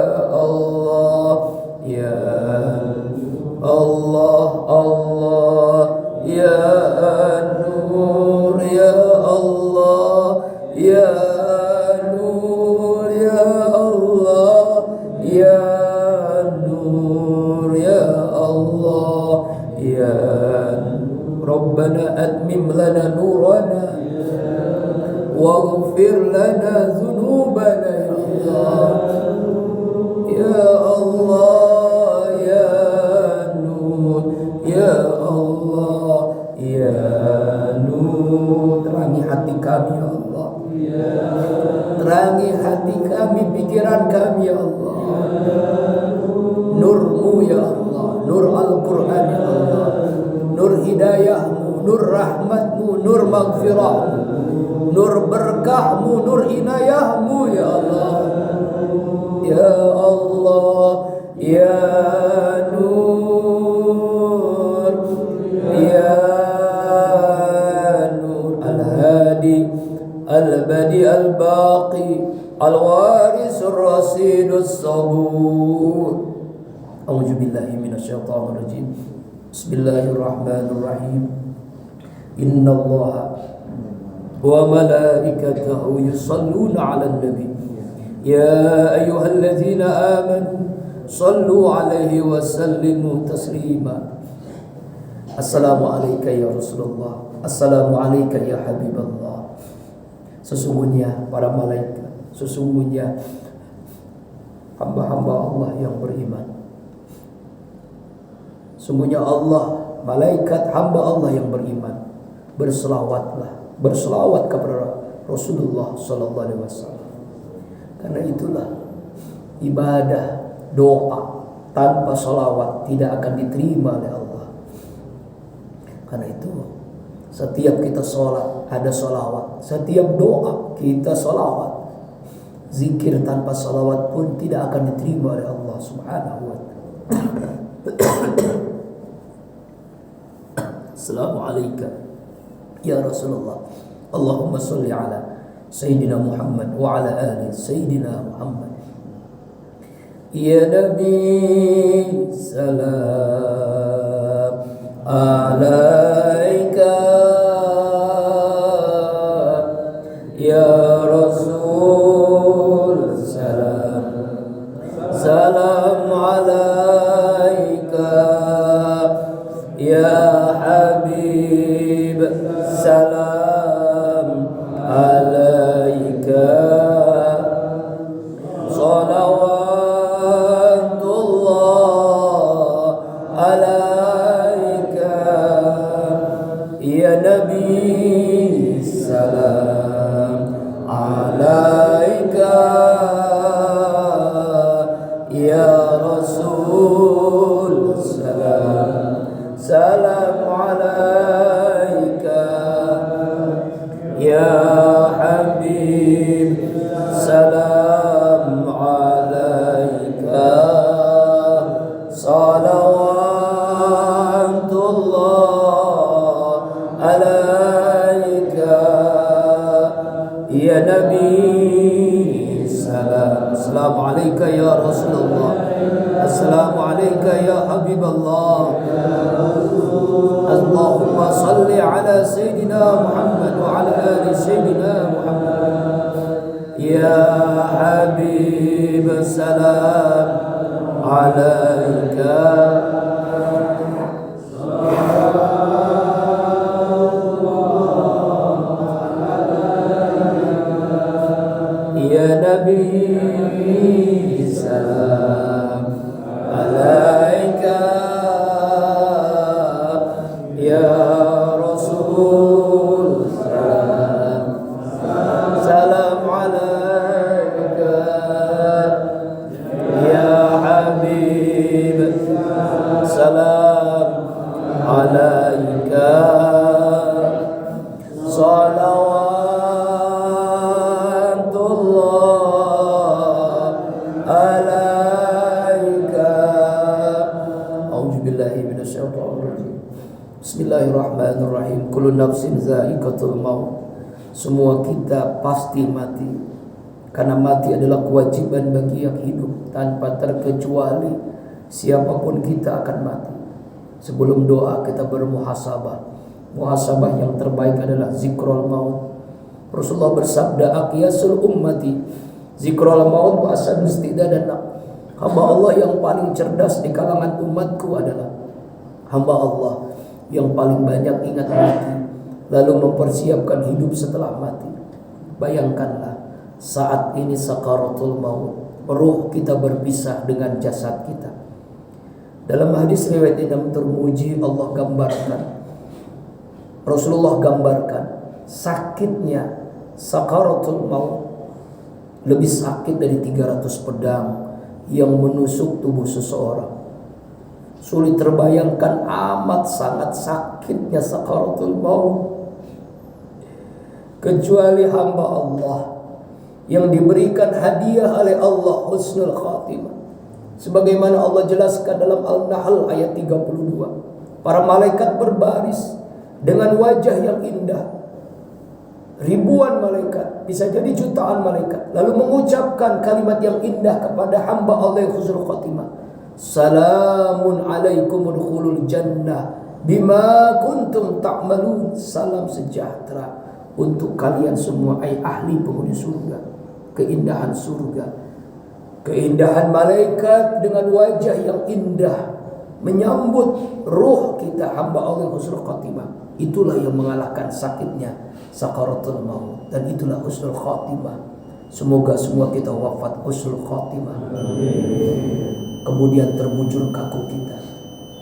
Ya Nur Ya Allah Ya Rabbana atmim lana nurana waghfir lana dhunubana ya Allah Ya Allah Ya Nur Ya Allah Ya Nur terangi hati kami ya Allah terangi hati kami pikiran kami ya Allah Nurmu ya Allah Nur Al-Quran ya Allah Nur hidayahmu Nur rahmatmu Nur maghfirahmu Nur berkahmu Nur inayahmu ya Allah Ya Allah Ya Nur Ya Nur Al-Hadi Al-Badi Al-Baqi Al-Waris Ar-Rasid As-Sabur A'udzu billahi minasyaitonir rajim Bismillahirrahmanirrahim Innallaha wa malaikatahu yusalluna 'alan nabi ya ayyuhalladzina amanu sallu 'alaihi wa sallimu taslima Assalamu alayka ya Rasulullah Assalamu alayka ya Habiballah Sesungguhnya para malaikat sesungguhnya hamba-hamba Allah yang beriman sesungguhnya Allah malaikat hamba Allah yang beriman berselawat kepada Rasulullah sallallahu alaihi wasallam karena itulah ibadah doa tanpa salawat tidak akan diterima oleh Allah karena itu setiap kita sholat ada salawat setiap doa kita salawat zikir tanpa salawat pun tidak akan diterima oleh Allah subhanahu wa ta'ala Assalamu alayka ya Rasulullah Allahumma salli ala Sayyidina Muhammad wa ala ali Sayyidina Muhammad Ya Nabi salam alaika Ya Rasul salam salam alaika Ya Habib salam alaika salawatullah alaika Ya Nabi salam alaika Ya Rasul salam salam alaika Ya Habib salam alaika salawatullah alaika Ya Nabi salam assalamu alaika ya Rasulullah assalamu alaika ya Habiballah Allahumma salli ala Sayyidina Muhammad wa ala ali Sayyidina Muhammad Ya Habib salam alaika Ya Nabi salam alaika Ya Rasul salam salam alaika Ya Habib salam alaika salawatullah alaika A'udzu billahi minasyaitonir rajim Bismillahirrahmanirrahim Kullu nafsin za'iqatul maut Semua kita pasti mati karena mati adalah kewajiban bagi yang hidup tanpa terkecuali siapapun kita akan mati. Sebelum doa kita bermuhasabah. Muhasabah yang terbaik adalah zikrul maut. Rasulullah bersabda, "Aqyasul ummati zikrul maut wa asadu istidadan." Hamba Allah yang paling cerdas di kalangan umatku adalah hamba Allah yang paling banyak ingat mati, lalu mempersiapkan hidup setelah mati. Bayangkanlah, saat ini sakaratul maut, ruh kita berpisah dengan jasad kita. Dalam hadis riwayat Imam Tirmidzi, Allah gambarkan, Rasulullah gambarkan sakitnya sakaratul maut lebih sakit dari 300 pedang yang menusuk tubuh seseorang. Sulit terbayangkan amat sangat sakitnya sakaratul maut. Kecuali hamba Allah yang diberikan hadiah oleh Allah husnul khatimah. Sebagaimana Allah jelaskan dalam Al-Nahl ayat 32. Para malaikat berbaris dengan wajah yang indah. Ribuan malaikat, bisa jadi jutaan malaikat, lalu mengucapkan kalimat yang indah kepada hamba Allah yang husnul khatimah. Salamun alaikum udkhulul jannah bima kuntum ta'malun. Salam sejahtera untuk kalian semua, ai ahli penghuni surga. Keindahan surga, keindahan malaikat dengan wajah yang indah menyambut ruh kita hamba Allah yang husnul khatimah. Itulah yang mengalahkan sakitnya sakaratul maut, dan itulah husnul khatimah. Semoga semua kita wafat husnul khatimah. Kemudian terbujur kaku kita,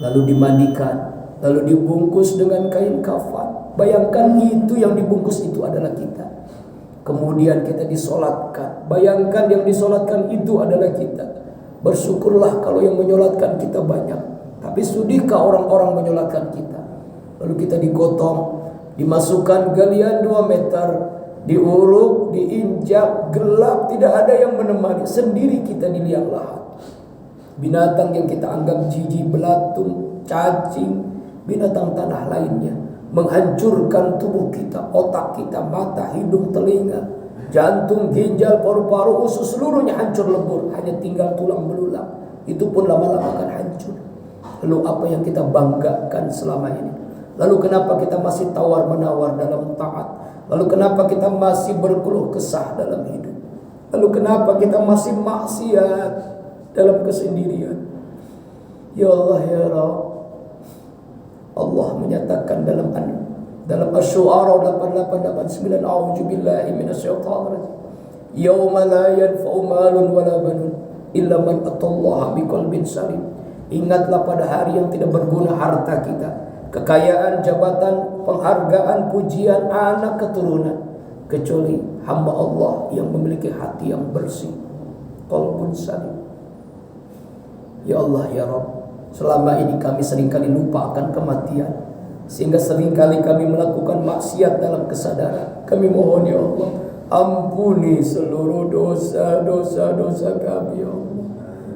lalu dimandikan, lalu dibungkus dengan kain kafan. Bayangkan itu yang dibungkus itu adalah kita. Kemudian kita disolatkan. Bayangkan yang disolatkan itu adalah kita. Bersyukurlah kalau yang menyolatkan kita banyak. Tapi sudihkah orang-orang menyolatkan kita? Lalu kita digotong, dimasukkan galian 2 meter, diuruk, diinjak, gelap, tidak ada yang menemani. Sendiri kita di liang lahat. Binatang yang kita anggap jijik, belatung, cacing, binatang tanah lainnya menghancurkan tubuh kita, otak kita, mata, hidung, telinga, jantung, ginjal, paru-paru, usus, seluruhnya hancur lebur. Hanya tinggal tulang belulang. Itu pun lama-lama akan hancur. Lalu apa yang kita banggakan selama ini? Lalu kenapa kita masih tawar-menawar dalam taat? Lalu kenapa kita masih berkeluh kesah dalam hidup? Lalu kenapa kita masih maksiat dalam kesendirian? Ya Allah ya Rabb, Allah menyatakan dalam Asy-Syu'ara 8889, a'udzubillahi minasyaitonir rajim. Yauma la yanfa'u malun wala banun illa man atallaha biqalbin salim. Ingatlah pada hari yang tidak berguna harta kita, kekayaan, jabatan, penghargaan, pujian, anak, keturunan, kecuali hamba Allah yang memiliki hati yang bersih, qalbun salim. Ya Allah ya Rabb, selama ini kami seringkali lupa akan kematian, sehingga seringkali kami melakukan maksiat dalam kesadaran. Kami mohon ya Allah, ampuni seluruh dosa-dosa kami ya Allah.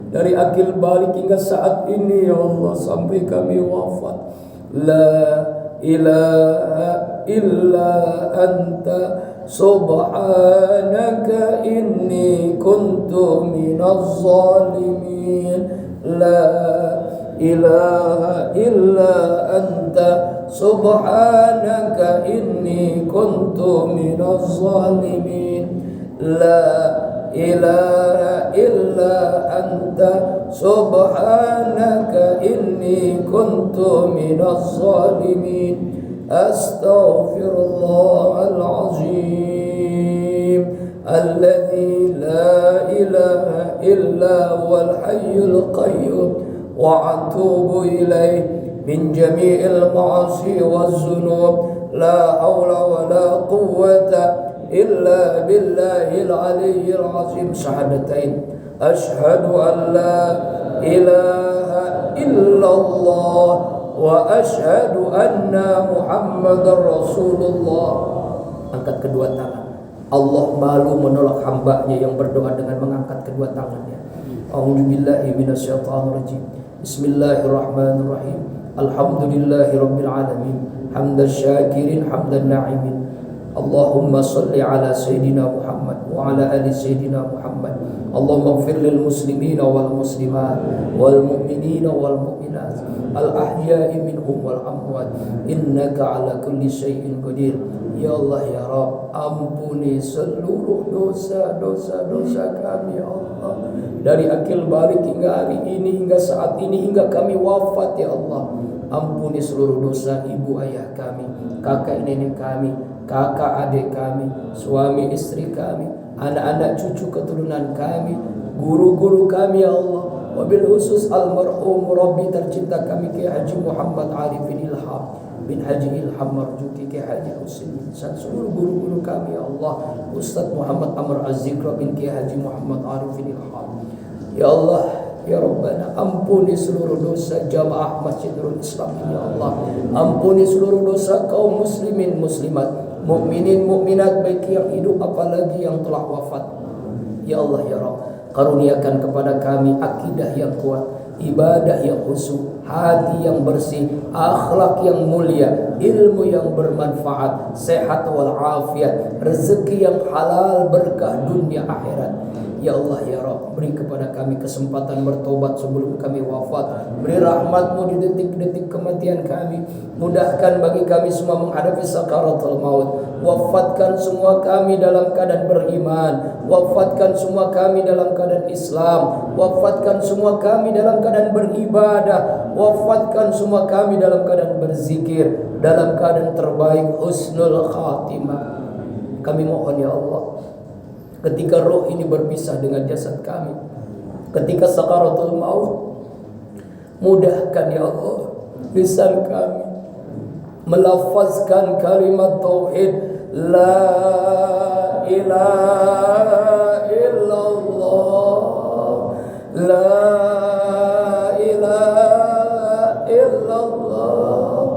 Dari akil balik hingga saat ini ya Allah, sampai kami wafat. La ilaha illa anta subhanaka inni kuntu minaz zalimin. La ilaha illa anta subhanaka inni kuntu minaz zalimin. La ilaha illa anta subhanaka inni kuntu minaz zalimin. Astaghfirullahal azim alladzi la ilaha illa huwal hayyul qayyum wa atubu ilaih min jami'il ma'asi waz zunub. La haula wa la quwwata إلا بالله العلي العظيم. شهادتين أشهد أن لا إله إلا الله وأشهد أن محمد رسول الله. Angkat kedua tangan. Allah malu menolak hambanya yang berdoa dengan mengangkat kedua tangannya. A'udzubillahi minasyaitonir rajim. Bismillahirrahmanirrahim. Alhamdulillahi rabbil alamin. Hamdan syakirin hamdan na'imin. Allahumma salli ala Sayyidina Muhammad wa ala ali Sayyidina Muhammad. Allahumma ighfir lil muslimina wal muslimat wal mu'minina wal mu'minat al ahya'i minhum wal amwat innaka ala kulli syai'in qadir. Ya Allah ya Rabb, ampuni seluruh dosa-dosa kami ya Allah. dari akil balik hingga hari ini, hingga saat ini, hingga kami wafat ya Allah. Ampuni seluruh dosa ibu ayah kami, kakak nenek kami, kakak adik kami, suami istri kami, anak-anak cucu keturunan kami, guru-guru kami ya Allah. Wabil khusus almarhum Rabbi tercinta kami Kiai Haji Muhammad Arifin Ilham bin Haji Ilham Marjuki, Kiai Haji Husin dan seluruh guru-guru kami ya Allah. Ustaz Muhammad Amr Az-Zikra bin Kiai Haji Muhammad Arifin Ilham ya Allah. Ya Rabbana, ampuni seluruh dosa jamaah Masjidul Islam ini ya Allah. Ampuni seluruh dosa kaum muslimin muslimat, mukminin mukminat, baik yang hidup apalagi yang telah wafat. Ya Allah ya Rabb, karuniakan kepada kami akidah yang kuat, ibadah yang khusyuk, hati yang bersih, akhlak yang mulia, ilmu yang bermanfaat, sehat walafiat, rezeki yang halal, berkah dunia akhirat. Ya Allah ya Rabb, beri kepada kami kesempatan bertobat sebelum kami wafat. Beri rahmat-Mu di detik-detik kematian kami. Mudahkan bagi kami semua menghadapi sakaratul maut. Wafatkan semua kami dalam keadaan beriman. Wafatkan semua kami dalam keadaan Islam. Wafatkan semua kami dalam keadaan beribadah. Wafatkan semua kami dalam keadaan berzikir, dalam keadaan terbaik, husnul khatimah. Kami mohon ya Allah, ketika roh ini berpisah dengan jasad kami, ketika sakaratul maut, mudahkan ya Allah lisan kami melafazkan kalimat tauhid la ilaha illallah, la ilaha illallah,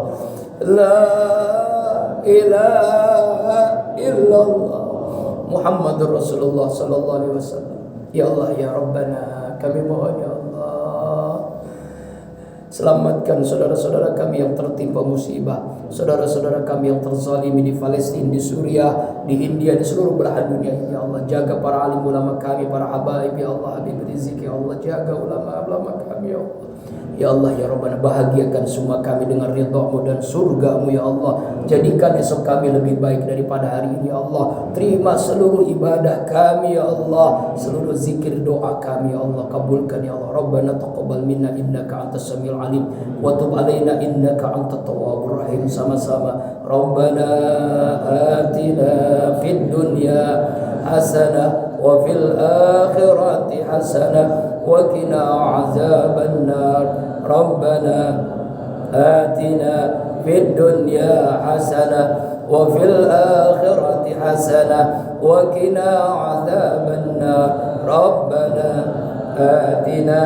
la ilaha illallah Muhammadur Rasulullah sallallahu alaihi wasallam. Ya Allah ya Rabbana, kami mohon ya Allah, selamatkan saudara-saudara kami yang tertimpa musibah, saudara-saudara kami yang terzalimi di Palestina, di Suriah, di India, di seluruh belahan dunia ini ya Allah. Jaga para alim ulama kami, para habaib ya Allah, Habib Rizik ya Allah. Jaga ulama-ulama kami ya Allah. Ya Allah ya Rabbana, bahagiakan semua kami dengan ridha-Mu dan surga-Mu ya Allah. Jadikan esok kami lebih baik daripada hari ini ya Allah. Terima seluruh ibadah kami ya Allah, seluruh zikir doa kami ya Allah. Kabulkan ya Allah. Rabbana taqabbal minna innaka antas samiul alim wa tub alaina innaka antat tawwabur rahim. Sama-sama. Rabbana atina fid dunya hasanah wa fil akhirati hasanah wa qina azaban nar. Rabbana atina fid dunya hasanah wa fil akhirati hasanah wa qina azaban nar. Rabbana atina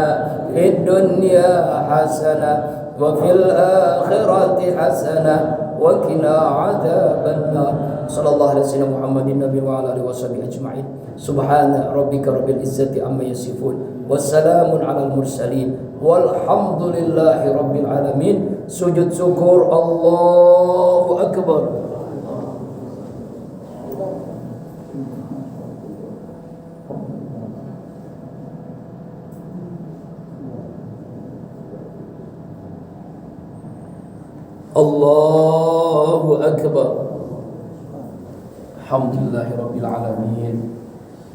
fid dunya hasanah wa fil akhirati hasanah wa qina azaban nar. Sallallahu alaihi wasallam Muhammadin nabi wa ala alihi washabihi ajma'in. Subhana rabbika rabbil izzati amma yasifun, wassalamun alal mursalin, walhamdulillahi rabbil alamin. Sujud syukur, Allahu akbar. Allahu akbar. Alhamdulillahi rabbil alamin.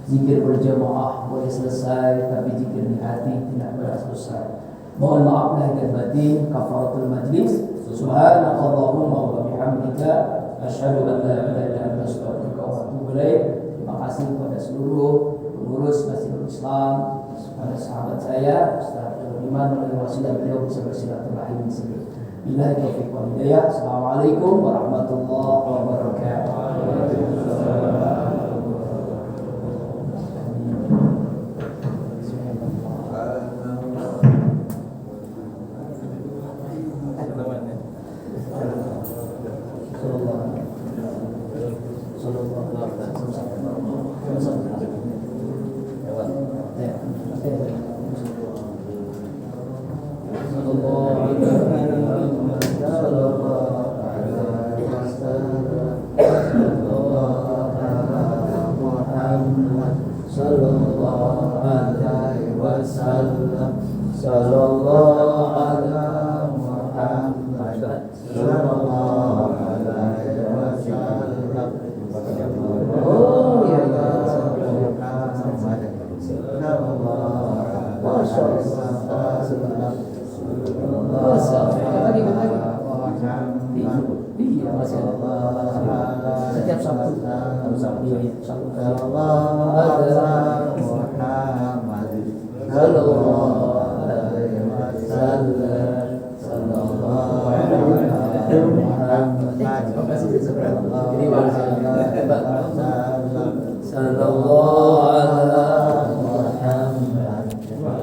Zikir berjamaah boleh selesai, tapi zikir di hati tidak boleh selesai. Mohon maaf lahir dan batin. Kafaratul majlis. Subhanakallahumma wa bihamdika asyhadu an la ilaha illa anta astaghfiruka wa atubu ilaik. Terima kasih kepada seluruh pengurus Masjidul Islam, kepada sahabat saya Ustaz Iman oleh wasilah beliau bisa bersilaturahim di sini. Billahi taufiq wal hidayah. Assalamualaikum warahmatullahi wabarakatuh. Allah Iya, masih ada. Setiap Sabtu. Iya, Sabtu. Sallallahu